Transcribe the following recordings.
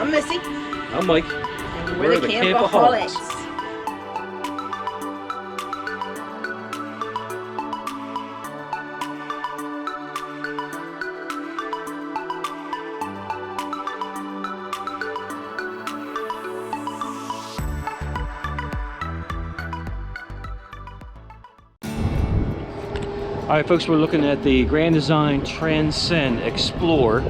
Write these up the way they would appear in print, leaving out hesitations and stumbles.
I'm Missy. I'm Mike. And we're the Campoholics. All right, folks, we're looking at the Grand Design Transcend Explorer.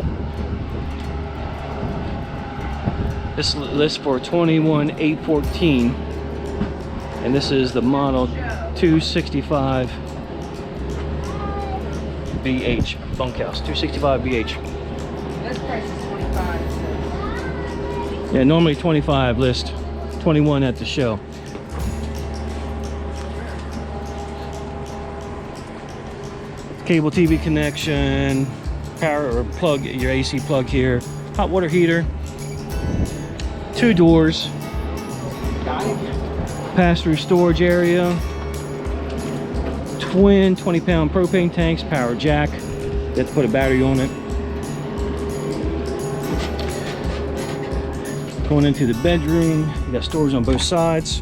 This lists for $21,814, and this is the model 265 BH bunkhouse. 265 BH. This price is $25. Yeah, normally 25 list, 21 at the show. Cable TV connection, power or plug, your AC plug here, hot water heater, 2 doors, pass-through storage area, twin 20-pound propane tanks, power jack. You have to put a battery on it. Going into the bedroom, you got storage on both sides.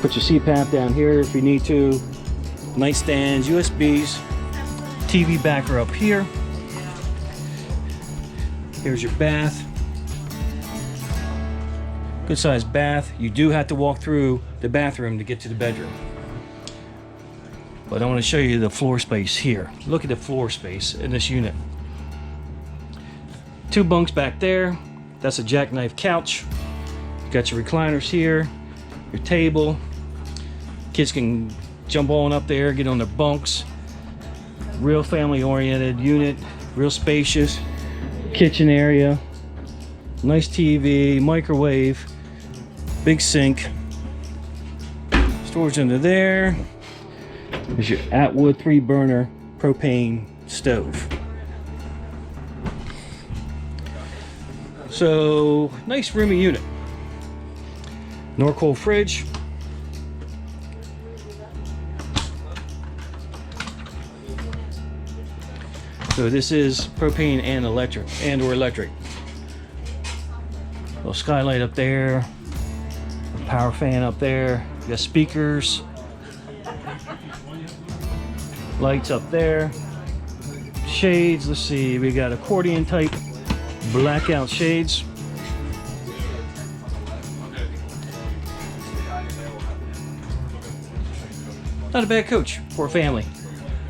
Put your CPAP down here if you need to. Nightstands, USBs. TV backer up here. Here's your bath. Good sized bath. You do have to walk through the bathroom to get to the bedroom. But I want to show you the floor space here. Look at the floor space in this unit. 2 bunks back there. That's a jackknife couch. You got your recliners here, your table. Kids can jump on up there, get on their bunks. Real family oriented unit, real spacious. Kitchen area, nice TV, microwave, big sink, storage under there. There's your Atwood 3-burner propane stove. So nice roomy unit. Norcold fridge. So this is propane and electric, or electric. Little skylight up there, power fan up there. You got speakers, lights up there, shades. Let's see, we got accordion type blackout shades. Not a bad coach for a family.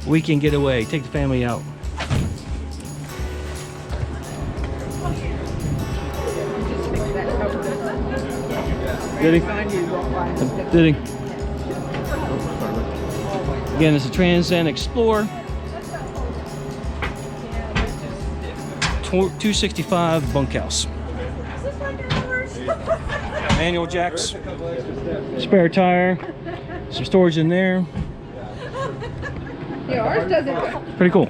Weekend getaway, take the family out. Did he? Did he? Again, it's a Transcend Explorer. 265 bunkhouse. Manual jacks. Spare tire. Some storage in there. Yeah, ours doesn't. Pretty cool.